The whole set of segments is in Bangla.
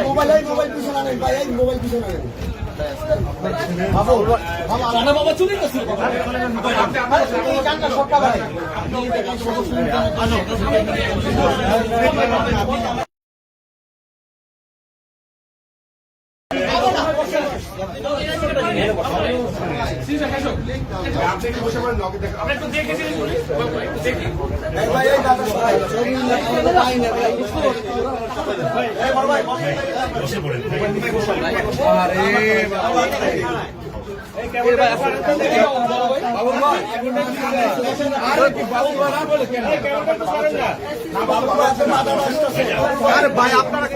মোবাইল পিছনে আনেন ভাই, মোবাইল পিছনে আনেন। বাবা চুরি করছে ভাই আপনারা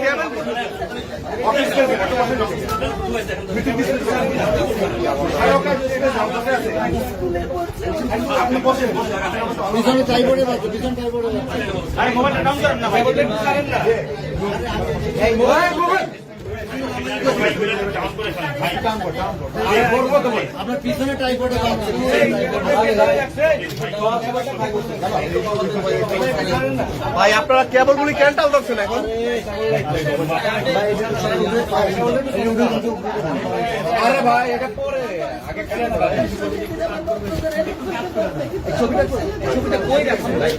পিছনে চাই পড়ে যাচ্ছে, পিছনে চাই পড়ে যাচ্ছে। আপনার পিছনে টাইপোর্ডে ভাই আপনারা কেবলগুলি কেন টাল করছেন এখন? আরে ভাই এটা পরে আগে ছবিটা কই রাখছেন ভাই?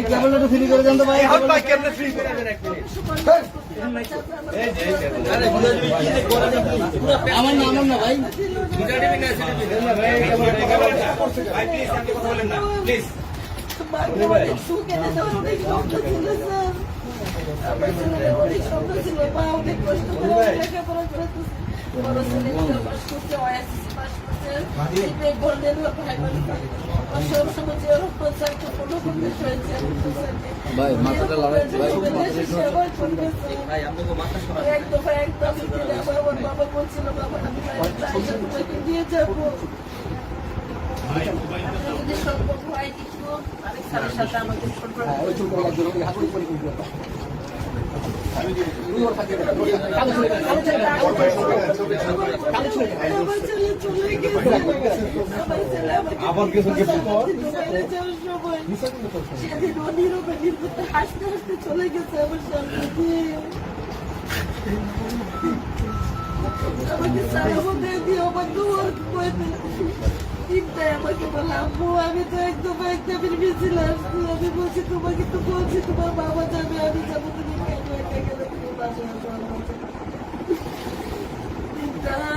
কেবলটা ফ্রি করে দেন তো ভাই। কেমনে ফ্রি করে দেন? আমার না ভাই, ভাই মাথাটা লড়াই বাবা বলছিল বাবা আমি দিয়ে যাবো, যদি সম্ভব হয় কিছু আরেক স্যারের সাথে আমাকে হাসতে হাসতে চলে গেছে আমার সামনে দিয়ে। আমাকে সারামধ্যে দিয়ে আমার দুয়ার চিন্তায় আমাকে বলে আম্মু আমি তো একদম গেছিল আসছি, আমি বলছি তোমাকে তো বলছি তোমার বাবা যাবে আমি যাবো, তুমি কেন একা গেলে তুমি বাসায় আসো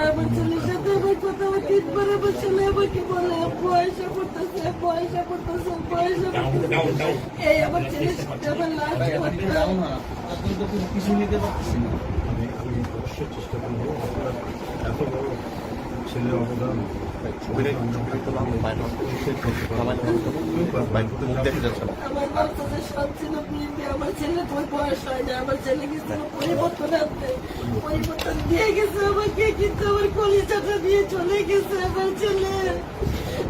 আমার ছেলের সাথে আমার কথা তিনবার আমার ছেলে আমাকে বলে পয়সা করতেছে পয়সা করতেছে পয়সা করতেছে। এই আমার ছেলের সাথে আমার লাস্ট কিছু নিতে পারতেছি না। চেষ্টা করবো এত বড় ছেলের অবদান সব ছিল আমার ছেলে বয়স হয় না, আমার ছেলে গেছে পরিবর্তন আনতে, পরিবর্তন দিয়ে গেছে আমাকে, কিন্তু আমার কলিজাটা দিয়ে চলে গেছে আমার ছেলে।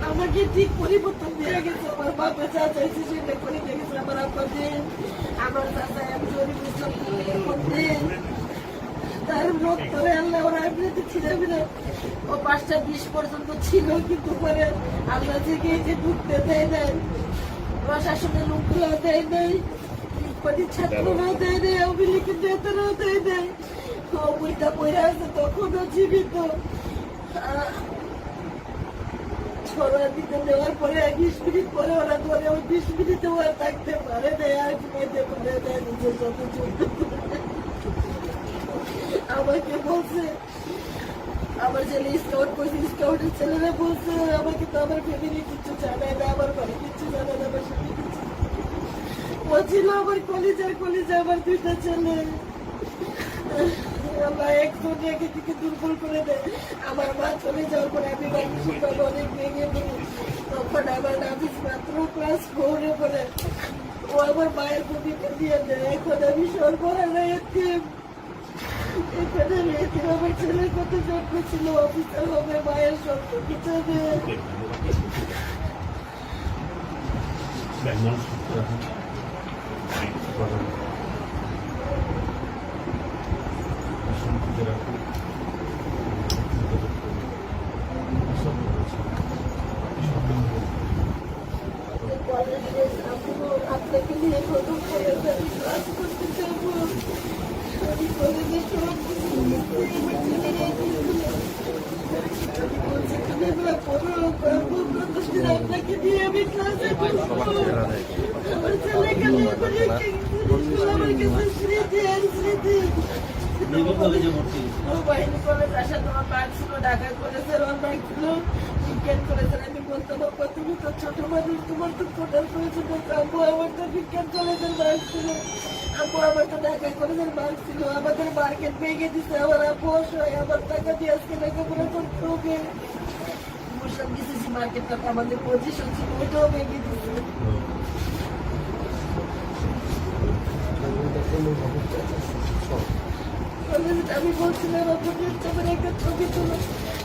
আমাকে ঠিক পরিবর্তন দিয়ে গেছে, আমার বাবা যা চাইছে সেটা করে দিয়ে গেছে। আমার আব্বা দেন, আমার চাচা একজন তার লোক করে আল্লাহ ওরা এমনিতে ছিল না, ও 5টা 20 পর্যন্ত ছিল, কিন্তু পরে আল্লাহ থেকে যে ঢুকতে দেয় নাই, প্রশাসনের লোকগুলো দেয় নাই, ছাত্ররাও দেয় নাই, আওয়ামী লীগের নেতারাও দেয় নাই। ও বইটা পড়ে আছে তখনও জীবিত। ছড়া দিতে দেওয়ার পরে 20 মিনিট পরে ওরা ধরে, ওই 20 মিনিটে ওরা থাকতে পারে না, আর ঘুমাইতে পারে না, নিজের যত আমাকে বলছে আমার ছেলে স্কাউট করছে, স্কাউটের ছেলেরা বলছে আমাকে তো আমার ফ্যামিলি কিছু জানায় না, আমার বাড়ি কিছু জানায় না, আমার সাথে কিছু ও ছিল আমার কলিজা আমার 2টা ছেলে। আল্লাহ একজন একে থেকে দুর্বল করে দেয়। আমার মা চলে যাওয়ার পরে আমি তখন আমার নাফিস মাত্র ক্লাস 4-এ পড়ে। ও আমার মায়ের ভূমিকা দিয়ে দেয়। এখন আমি সর্বহারা এতিম। এখানে এতিম আমার ছেলের কত যত্ন ছিল, অফিসার হবে, মায়ের সম্পত্তি চাবে। আপনাকে নিয়ে প্রথম করে আমি ক্লাস করতে যাবো। আমি কলেজে সব আপনাকে নিয়ে আমি ক্লাসে আমার ছেলেকে নিয়ে আমার কাছে স্মৃতি আর স্মৃতি। বাহিনী কলেজ আসা তোমার মার্ক ছিল, ঢাকা কলেজের মার্ক ছিল, বিজ্ঞান কলেজের। আমি বলতাম বাবা তুমি তো ছোট মানুষ, তোমার তো পড়ার প্রয়োজন। আব্বু আমার তো বিজ্ঞান কলেজের মার্ক ছিল, আব্বু আমার তো ঢাকা কলেজের মার্ক ছিল। আমাদের মার্কেট ভেঙে দিচ্ছে, আমার আব্বু অসহায়, আমার টাকা দিয়ে আজকে লেখাপড়া করতে হবে। মুসলাম ডিসিসি মার্কেটটা আমাদের পজিশন ছিল, ওইটাও ভেঙে দিচ্ছে। আমি বলছিলাম আপনার একটা ছবি তুলো,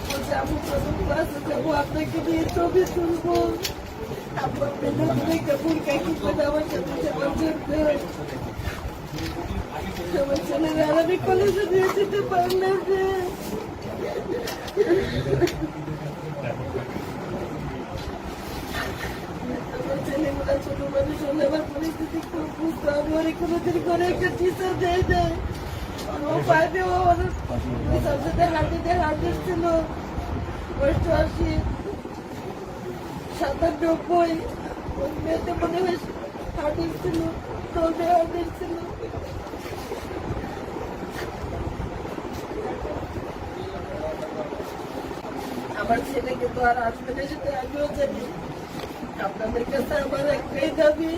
বলছে আমি প্রথম ক্লাসে যাবো, আপনাকে নিয়ে ছবি তুলবো। আপনার ভূমিকা কিনবেন আমার সাথে যাওয়ার জন্য। আমার ছেলেরা আমি কলেজে নিয়ে যেতে পারলাম যে। আমার ছেলেগুলা ছোট মানুষ হলে আমার পরিস্থিতি খুব বুঝতো। আমি অনেক কোনোদিন করে একটা টিচার দেয় দেয়। ও পাইবে, ও সাবজেক্টে হান্ড্রেড ছিল, 88, 97, ওই মেয়েতে মনে হয় 100 ছিল, 100 ছিল। আমার ছেলেকে তো আর আসবে না সেটা আমিও জানি। আপনাদের কাছে আমার একটাই দাবি,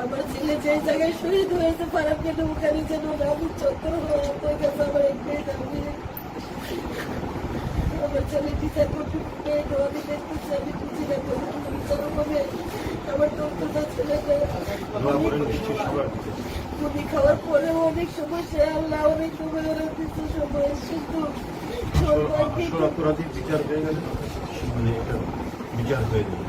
আমার ছেলে যে জায়গায় শহীদ হয়েছে ফারাক্কা ওখানে যেন রাবুর চত্বর হয়। আপনার কাছে আমার একটাই দাবি, আমার ছেলে বিচার করতে আমি দেখতেছি, আমি বুঝি না বিচার হবে। আমার দোষটা ছেলেকে গুলি খাওয়ার পরেও অনেক সমস্যা, আল্লাহ অনেক সময় ওরা কিছু সময়, কিন্তু অপরাধী বিচার হয়ে গেলে মানে এটা বিচার হয়ে যাবে।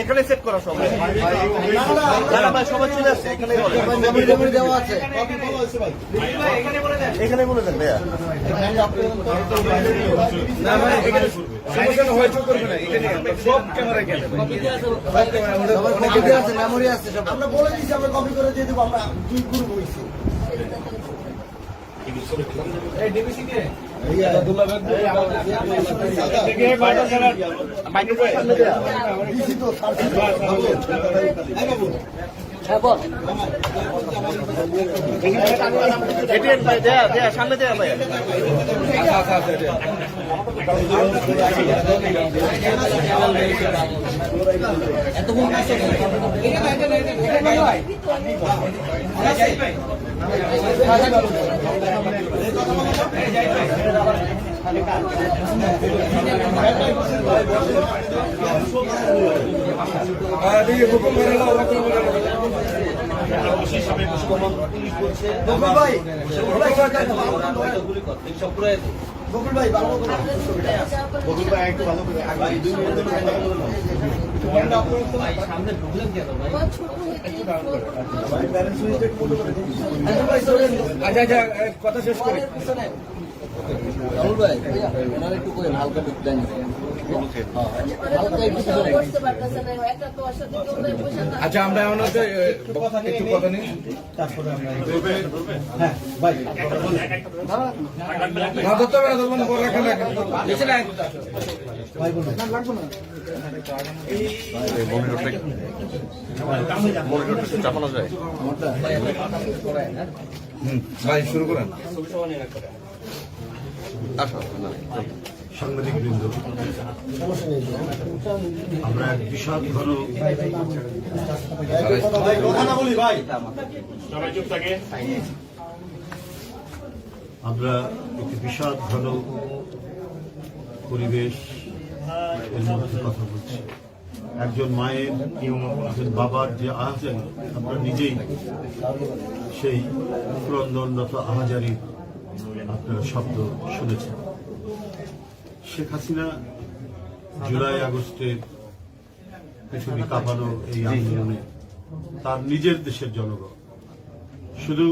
এখানে সেট করা সবাই সবাই চলে আসছে। এখানে দেওয়া আছে, এখানে বলে দেন ভাইয়া। মেমোরি আছে, আমরা বলে দিচ্ছি, আমরা কপি করে দিয়ে দেবো। আমরা দুই গ্রুপ হয়েছি। সামনে দেয়া ভাই বকুল ভাই ভালো করে, বকুল ভাই একটু ভালো করে সামনে ঢুকলেন কেন ভাই? আচ্ছা আচ্ছা কথা শেষ করে রাহুল ভাই ওনার একটু করে হালকা টুক দেন করতে পারতেছে না, একটা তো ওর সাথে কেউ নেই, বসে না। আচ্ছা আমরা এখন হচ্ছে একটু কথা নিই। তারপরে আমরা হ্যাঁ ভাই না ধরতে হবে না, ধরবো না, পরে রাখেন রাখেন। বেশি নাই। ভাই বলুন ভাই শুরু করেন। সাংবাদিক বৃন্দ, আমরা এক বিশাল ঘন কথা না বলি ভাই আমরা একটি বিষাদ ঘন পরিবেশ এর মধ্যে কথা বলছি। একজন মায়ের, একজন বাবার যে আহাজারি, আমরা নিজেই সেই ক্রন্দনরত আহাজারির আপনারা শব্দ শুনেছেন। শেখ হাসিনা জুলাই আগস্টের পৃথিবী কাঁপানো এই আন্দোলনে তার নিজের দেশের জনগণ, শুধু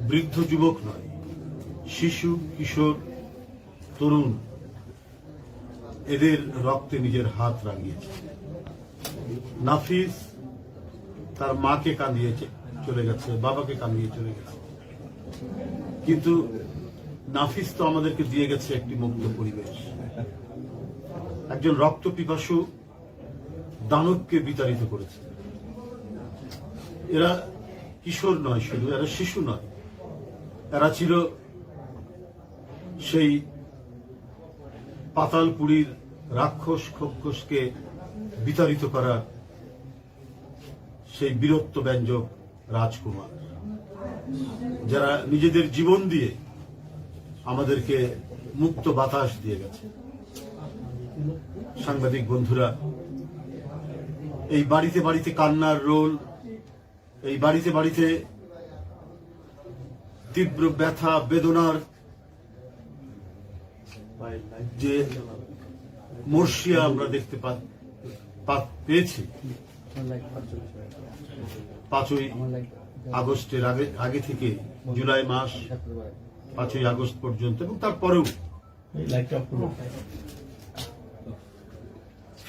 বৃদ্ধ যুবক নয়, শিশু, কিশোর, তরুণ, এদের রক্তে নিজের হাত রাঙিয়েছে। নাফিস তার মাকে কাঁদিয়ে চলে গেছে, বাবাকে কাঁদিয়ে চলে গেছে, কিন্তু নাফিস তো আমাদেরকে দিয়ে গেছে একটি মুক্ত পরিবেশ। একজন রক্ত পিপাসু দানবকে বিতাড়িত করেছে। এরা কিশোর নয়, শুধু এরা শিশু নয়, এরা ছিল সেই পাতালপুরীর রাক্ষস খোক্ষসকে বিতাড়িত করা সেই বীরত্ব ব্যঞ্জক রাজকুমার, যারা নিজেদের জীবন দিয়ে আমাদেরকে মুক্ত বাতাস দিয়ে গেছে। সাংবাদিক বন্ধুরা, এই বাড়িতে বাড়িতে কান্নার রোল, এই বাড়িতে বাড়িতে তীব্র ব্যথা বেদনার যে মর্শিয়া আমরা দেখতে পেয়েছি 5ই আগস্টের আগে থেকে জুলাই মাস 5ই আগস্ট পর্যন্ত এবং তারপরেও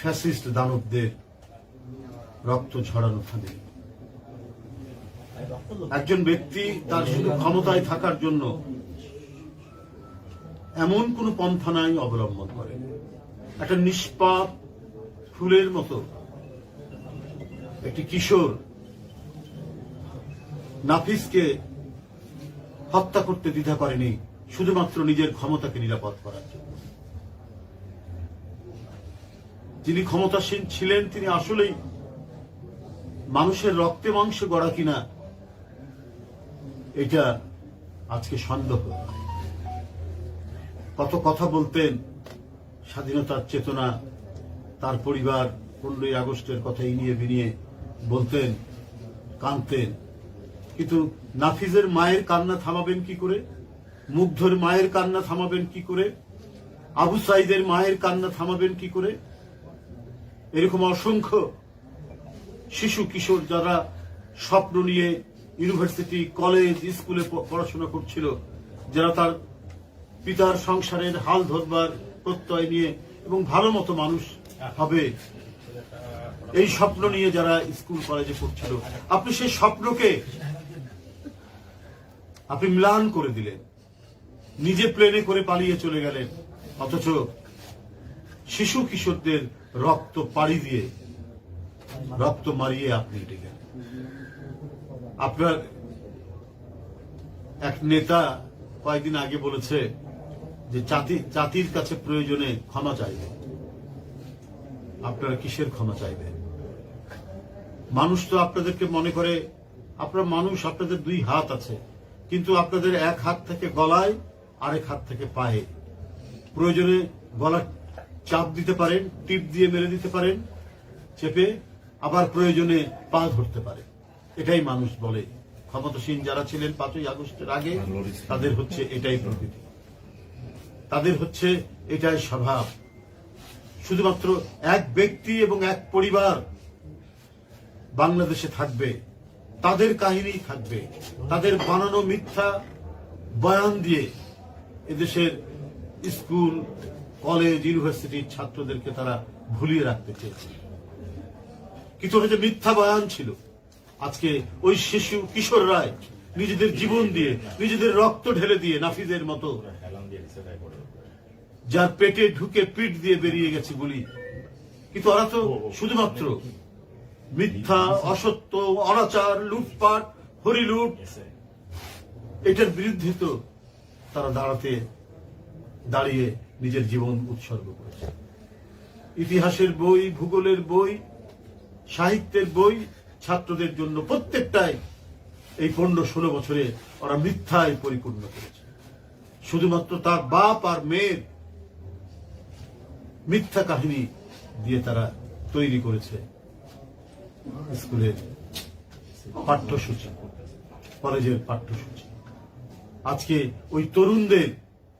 ফ্যাসিস্ট দানবদের রক্ত ঝরানো থামে। একজন ব্যক্তি তার শুধু ক্ষমতায় থাকার জন্য এমন কোন পন্থা নাই অবলম্বন করে। একটা নিষ্পাপ ফুলের মতো একটি কিশোর নাফিসকে হত্যা করতে দ্বিধা করেনি শুধুমাত্র নিজের ক্ষমতাকে নিরাপদ করার জন্য। যিনি ক্ষমতাসীন ছিলেন তিনি আসলেই মানুষের রক্তে মাংসে গড়া কিনা এটা আজকে সন্দেহ। কত কথা বলতেন, স্বাধীনতার চেতনা, তার পরিবার 15ই আগস্টের কথা ইনিয়ে বিনিয়ে বলতেন, কাঁদতেন, কিন্তু নাফিজের মায়ের কান্না থামাবেন কি করে? মুগ্ধর মায়ের কান্না থামাবেন কি করে? আবু সাইদের মায়ের কান্না থামাবেন কি করে? এরকম অসংখ্য শিশু কিশোর যারা স্বপ্ন নিয়ে ইউনিভার্সিটি, কলেজ, স্কুলে পড়াশোনা করছিল, যারা তার পিতার সংসারের হাল ধরবার প্রত্যয় নিয়ে এবং ভালো মতো মানুষ হবে এই স্বপ্ন নিয়ে যারা স্কুল কলেজে পড়ছিল, আপনি সেই স্বপ্নকে আপনি ম্লান করে দিলেন, নিজে প্লেনে করে পালিয়ে চলে গেলেন, অথচ শিশু কিশোরদের রক্ত পাড়ি দিয়ে, রক্ত মারিয়ে আপনি হেঁটে গেলেন। আপনার এক নেতা কয়েকদিন আগে বলেছে যে জাতির কাছে প্রয়োজনে ক্ষমা চাইবে। আপনারা কিসের ক্ষমা চাইবেন? মানুষ তো আপনাদেরকে মনে করে আপনারা মানুষ, আপনাদের 2 হাত আছে, কিন্তু আপনাদের এক হাত থেকে গলায়, আরেক হাত থেকে পায়ে। প্রয়োজনে গলা চাপ দিতে পারেন, টিপ দিয়ে মেরে দিতে পারেন চেপে, আবার প্রয়োজনে পা ধরতে পারে। এটাই মানুষ বলে। ক্ষমতাসীন যারা ছিলেন 5ই আগস্টের আগে, তাদের হচ্ছে এটাই প্রকৃতি, তাদের হচ্ছে এটাই স্বভাব। শুধুমাত্র এক ব্যক্তি এবং এক পরিবার বাংলাদেশে থাকবে, তাদের কাহিনী থাকবে, তাদের বানানো মিথ্যা বয়ান দিয়ে এদেশের স্কুল কলেজ ইউনিভার্সিটির ছাত্রদেরকে তারা ভুলিয়ে রাখতে চেয়েছে। কিন্তু ওটা যে মিথ্যা বয়ান ছিল, আজকে ওই শিশু কিশোররাই নিজেদের জীবন দিয়ে নিজেদের রক্ত ঢেলে দিয়ে নাফিজের মতো, যার পেটে ঢুকে পিঠ দিয়ে বেরিয়ে গেছে গুলি, কিন্তু ওরা তো শুধুমাত্র মিথ্যা, অসত্য, অনাচার, লুটপাট, হরিলুট, এটার বিরুদ্ধে তো তারা দাঁড়িয়ে নিজের জীবন উৎসর্গ করেছে। ইতিহাসের বই, ভূগোলের বই, সাহিত্যের বই ছাত্রদের জন্য প্রত্যেকটাই এই 15-16 বছরে ওরা মিথ্যায় পরিপূর্ণ করেছে। শুধুমাত্র তার বাপ আর মেয়ের মিথ্যা কাহিনী দিয়ে তারা তৈরি করেছে স্কুলের পাঠ্যসূচি, কলেজের পাঠ্যসূচি। আজকে ওই তরুণদের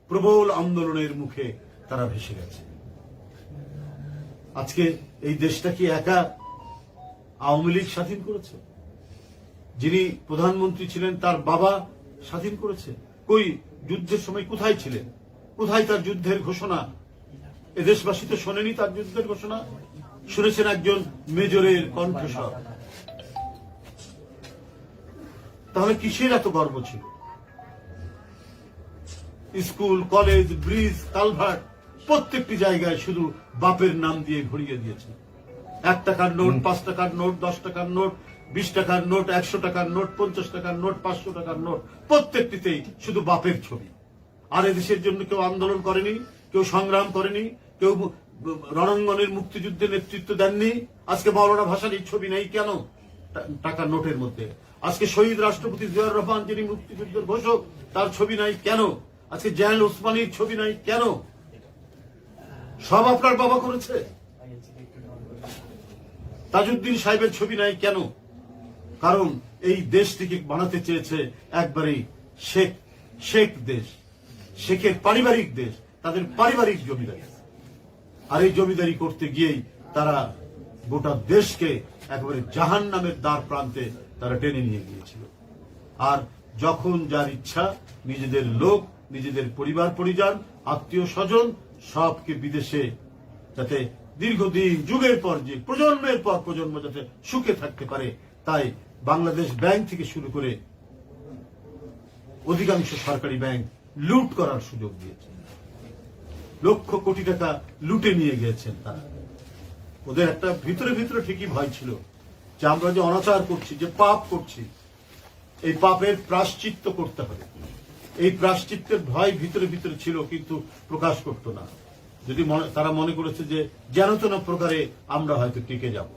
প্রবল আন্দোলনের মুখে তারা ভেসে গেছে। আজকে এই দেশটা কি একা আওয়ামী লীগ স্বাধীন করেছে? যিনি প্রধানমন্ত্রী ছিলেন তার বাবা স্বাধীন করেছে? কই যুদ্ধের সময় কোথায় ছিলেন? কোথায় তার যুদ্ধের ঘোষণা? এ দেশবাসী তো শোনেনি তার যুদ্ধের ঘোষণা, শুনেছেন একজন মেজরের কণ্ঠস্বর। তাহলে কিসের এত গর্ব ছিল? স্কুল, কলেজ, ব্রিজ, কালভার্ট প্রত্যেকটি জায়গায় শুধু বাপের নাম দিয়ে ঘুরিয়ে দিয়েছে। 1 টাকার নোট, 5 টাকার নোট, 10 টাকার নোট, 20 টাকার নোট, 100 টাকার নোট, 50 টাকার নোট, 500 টাকার নোট, প্রত্যেকটিতেই শুধু বাপের ছবি। আর এদেশের জন্য কেউ আন্দোলন করেনি, কেউ সংগ্রাম করেনি, কেউ রণাঙ্গনের মুক্তিযুদ্ধে নেতৃত্ব দেননি। আজকে মাওলানা ভাসানীর ছবি নেই কেন টাকার নোটের মধ্যে? আজকে শহীদ রাষ্ট্রপতি জিয়াউর রহমান যিনি মুক্তিযুদ্ধের ঘোষক, তার ছবি নাই কেন? আজকে জাহেল ওসমানীর ছবি নাই কেন? সব আপনার বাবা করেছে। তাজউদ্দিন সাহেবের ছবি নাই কেন? কারণ এই দেশটিকে বানাতে চেয়েছে একবারেই শেখ দেশ, শেখের পারিবারিক দেশ, তাদের পারিবারিক জমিদারি। আর এই জমিদারি করতে গিয়েই তারা গোটা দেশকে একেবারে জাহান্নামের দ্বার প্রান্তে তারা টেনে নিয়ে গিয়েছিল। আর যখন যার ইচ্ছা নিজেদের লোক, নিজেদের পরিবার পরিজন, আত্মীয় স্বজন সবকে বিদেশে যাতে দীর্ঘদিন, যুগের পর যে প্রজন্মের পর প্রজন্ম যাতে সুখে থাকতে পারে, তাই বাংলাদেশ ব্যাংক থেকে শুরু করে অধিকাংশ সরকারি ব্যাংক লুট করার সুযোগ দিয়েছে। লক্ষ কোটি টাকা লুটে নিয়ে গিয়েছেন তারা। ওদের একটা ভিতরে ভিতরে ঠিকই ভয় ছিল যে আমরা যে অনাচার করছি, যে পাপ করছি, এই পাপের প্রায়শ্চিত্ত করতে হবে। এই প্রায়শ্চিত্তের ভয় ভিতরে ভিতরে ছিল, কিন্তু প্রকাশ করত না। যদি তারা মনে করেছে যে যেন তেন প্রকারে আমরা হয়তো টিকে যাব।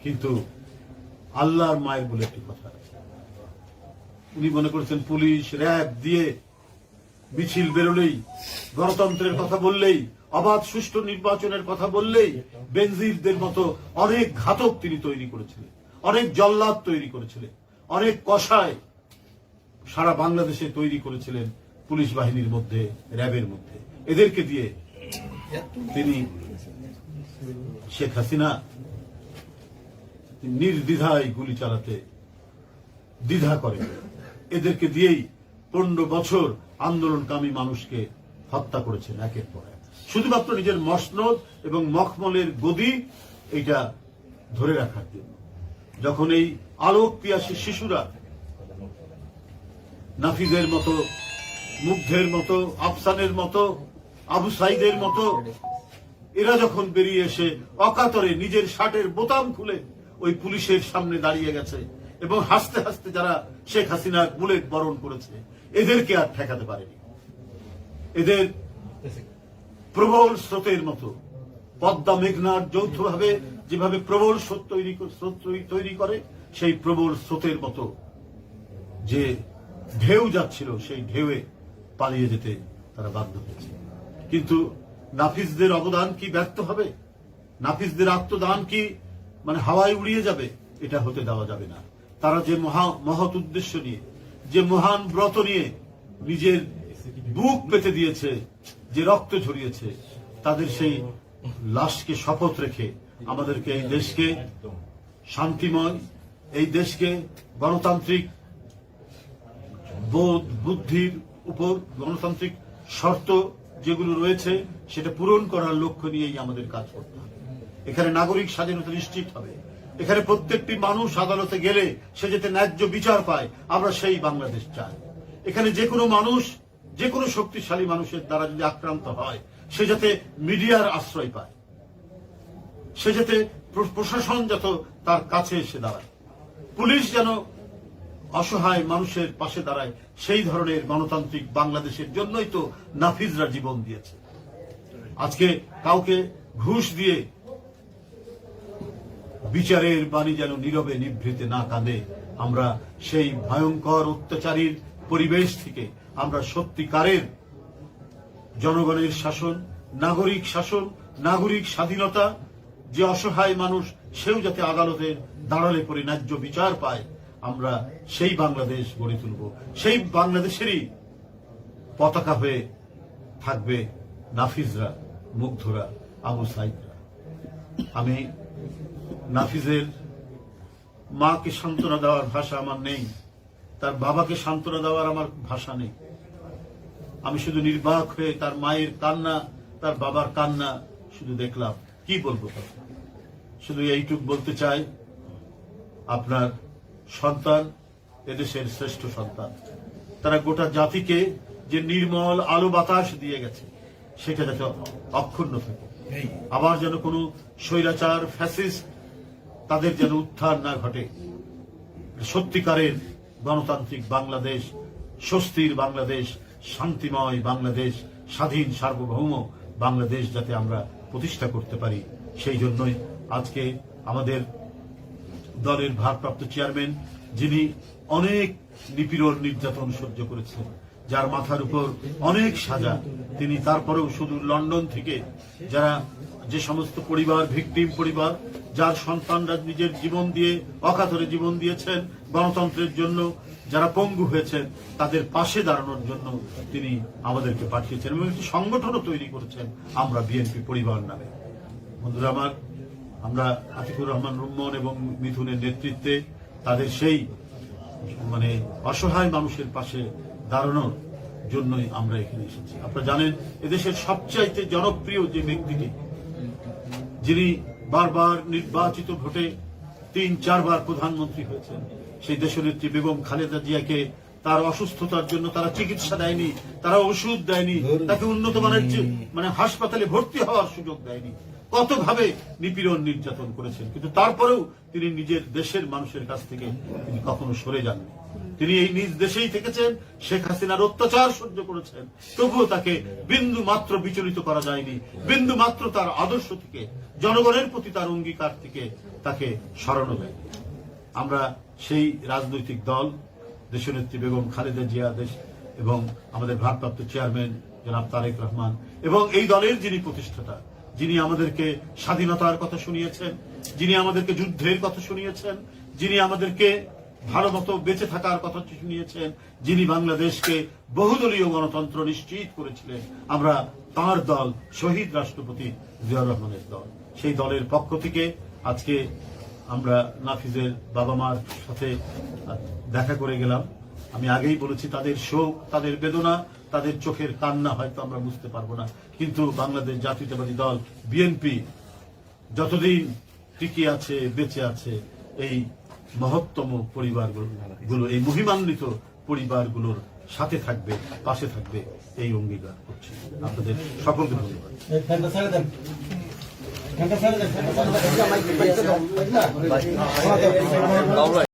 কিন্তু আল্লাহর মায়ের বলে একটি কথা আছে, উনি মনে করেছেন পুলিশ, র্যাব দিয়ে মিছিল বেরোলেই, গণতন্ত্রের কথা বললেই, অবাধ সুষ্ঠু নির্বাচনের কথা বললেই বেনজিরদের মতো অনেক ঘাতক তিনি তৈরি করেছিলেন, অনেক জল্লাদ তৈরি করেছিলেন, অনেক কসাই সারা বাংলাদেশে তৈরি করেছিলেন পুলিশ বাহিনীর মধ্যে, র্যাবের মধ্যে। এদেরকে দিয়ে তিনি শেখ হাসিনা নির্দ্বিধায় গুলি চালাতে দ্বিধা করেন। এদেরকে দিয়েই 15 বছর আন্দোলনকামী মানুষকে হত্যা করেছেন একের পর এক, শুধুমাত্র নিজের মসনদ এবং মখমলের গদি এটা ধরে রাখার জন্য। যখন এই আলোক পিয়াসী শিশুরা নাফিজের মতো, মুগ্ধের মতো, আফসানের মতো, আবু সাইদের মতো এরা যখন বেরিয়ে এসে অকাতরে নিজের শার্টের বোতাম খুলে ওই পুলিশের সামনে দাঁড়িয়ে গেছে এবং হাসতে হাসতে যারা শেখ হাসিনার বুলেট বরণ করেছে, এদেরকে আর ঠেকাতে পারেনি। এদের প্রবল স্রোতের মতো, পদ্মা মেঘনার যৌথভাবে যেভাবে প্রবল স্রোত তৈরি করে, সেই প্রবল স্রোতের মতো যে ঢেউ যাচ্ছিল, সেই ঢেউয়ে পালিয়ে যেতে তারা বাধ্য হয়েছে। কিন্তু নাফিজদের অবদান কি ব্যর্থ হবে? নাফিজদের আত্মদান কি হাওয়ায় উড়িয়ে যাবে? এটা হতে দেওয়া যাবে না। তারা যে মহৎ উদ্দেশ্য নিয়ে, যে মহান ব্রত নিয়ে নিজের বুক পেতে দিয়েছে, যে রক্ত ঝরিয়েছে, তাদের সেই লাশকে শপথ রেখে আমাদেরকে এই দেশকে শান্তিময়, এই দেশকে গণতান্ত্রিক বোধ বুদ্ধির উপর গণতান্ত্রিক শর্ত যেগুলো রয়েছে সেটা পূরণ করার লক্ষ্য নিয়েই আমাদের কাজ করতে হবে। এখানে নাগরিক স্বাধীনতা নিশ্চিত হবে। এখানে প্রত্যেকটি মানুষ আদালতে গেলে সে যাতে ন্যায্য বিচার পায়, আমরা সেই বাংলাদেশ চাই। এখানে যে কোনো মানুষ, যে কোনো শক্তিশালী মানুষের দ্বারা যদি আক্রান্ত হয়, সে যাতে মিডিয়ার আশ্রয় পায়, সে যাতে প্রশাসন যত তার কাছে এসে দাঁড়ায়, পুলিশ যেন অসহায় মানুষের পাশে দাঁড়ায়, সেই ধরনের গণতান্ত্রিক বাংলাদেশের জন্যই তো নাফিজরা জীবন দিয়েছে। আজকে কাউকে ঘুষ দিয়ে বিচারের বাণী যেন নীরবে নিভৃতে না কাঁদে, আমরা সেই ভয়ঙ্কর অত্যাচারীর পরিবেশ থেকে আমরা সত্যিকারের জনগণের শাসন, নাগরিক শাসন, নাগরিক স্বাধীনতা, যে অসহায় মানুষ সেও যাতে আদালতের দাঁড়ালে পরে ন্যায্য বিচার পায়, আমরা সেই বাংলাদেশ গড়ে তুলব। সেই বাংলাদেশেরই পতাকা হয়ে থাকবে নাফিজরা, মুগ্ধরা, আবু সাইদরা। আমি নাফিজের মাকে সান্ত্বনা দেওয়ার ভাষা আমার নেই, তার বাবাকে সান্ত্বনা দেওয়ার আমার ভাষা নেই। আমি শুধু নির্বাক হয়ে তার মায়ের কান্না, তার বাবার কান্না শুধু দেখলাম। কি বলবো তাকে? শুধু এইটুক বলতে চাই, আপনার সন্তান এদেশের শ্রেষ্ঠ সন্তান। তারা গোটা জাতিকে যে নির্মল আলো বাতাস দিয়ে গেছে, সেটা যাতে অক্ষুণ্ণ থাকে। আবার যেন কোনো স্বৈরাচার ফ্যাসিস্ট তাদের যেন উত্থান না ঘটে। সত্যিকারের গণতান্ত্রিক বাংলাদেশ, স্বস্তির বাংলাদেশ, শান্তিময় বাংলাদেশ, স্বাধীন সার্বভৌম বাংলাদেশ যাতে আমরা প্রতিষ্ঠা করতে পারি, সেই জন্যই আজকে আমাদের দলের ভারপ্রাপ্ত চেয়ারম্যান, যিনি অনেক নিপীড়ন নির্যাতন সহ্য করেছেন, যার মাথার উপর অনেক সাজা, তিনি তারপরেও শুধু লন্ডন থেকে যারা যে সমস্ত পরিবার, ভিকটিম পরিবার, যার সন্তানরা নিজের জীবন দিয়ে অকাতরে জীবন দিয়েছেন গণতন্ত্রের জন্য, যারা পঙ্গু হয়েছেন, তাদের পাশে দাঁড়ানোর জন্য তিনি আমাদেরকে পাঠিয়েছেন এবং একটি সংগঠনও তৈরি করেছেন আমরা বিএনপি পরিবার নামে। বন্ধুরা আমার, আমরা আতিকুর রহমান রুম্মন এবং মিথুনের নেতৃত্বে তাদের সেই অসহায় মানুষের পাশে দাঁড়ানোর জন্যই আমরা এখানে এসেছি। আপনারা জানেন, এদেশের সবচাইতে জনপ্রিয় যে ব্যক্তিটি, যিনি বারবার নির্বাচিত ভোটে ৩-৪ বার প্রধানমন্ত্রী হয়েছেন, সেই দেশনেত্রী বেগম খালেদা জিয়াকে তার অসুস্থতার জন্য তারা চিকিৎসা দেয়নি, তারা ওষুধ দেয়নি, তাকে উন্নত মানের হাসপাতালে ভর্তি হওয়ার সুযোগ দেয়নি, কতভাবে নিপীড়ন নির্যাতন করেছেন। কিন্তু তারপরেও তিনি নিজের দেশের মানুষের কাছ থেকে তিনি কখনো সরে যাননি। তিনি এই নিজ দেশেই থেকেছেন, শেখ হাসিনার অত্যাচার সহ্য করেছেন, তবুও তাকে বিন্দু মাত্র বিচলিত করা যায়নি, বিন্দু মাত্র তার আদর্শ থেকে, জনগণের প্রতি তার অঙ্গীকার থেকে তাকে সরানো যায়নি। আমরা সেই রাজনৈতিক দল দেশনেত্রী বেগম খালেদা জিয়া এবং আমাদের ভারপ্রাপ্ত চেয়ারম্যান জনাব তারেক রহমান এবং এই দলের যিনি প্রতিষ্ঠাতা, যিনি আমাদেরকে স্বাধীনতার কথা শুনিয়েছেন, যিনি আমাদেরকে যুদ্ধের কথা শুনিয়েছেন, যিনি আমাদেরকে ভালো মতো বেঁচে থাকার কথা শুনিয়েছেন, যিনি বাংলাদেশকে বহুদলীয় গণতন্ত্র নিশ্চিত করেছিলেন, আমরা তাঁর দল শহীদ রাষ্ট্রপতি জিয়াউর রহমানের দল, সেই দলের পক্ষ থেকে আজকে আমরা নাফিজের বাবা মার সাথে দেখা করে গেলাম। আমি আগেই বলেছি, তাদের শোক, তাদের বেদনা, তাদের চোখের কান্না হয়তো আমরা বুঝতে পারবো না, কিন্তু বাংলাদেশ জাতীয়তাবাদী দল বিএনপি যতদিন টিকে আছে, বেঁচে আছে, এই মহত্তম পরিবারগুলো, এই মহিমান্বিত পরিবারগুলোর সাথে থাকবে, পাশে থাকবে, এই অঙ্গীকার করছি। আপনাদের সকলকে ধন্যবাদ।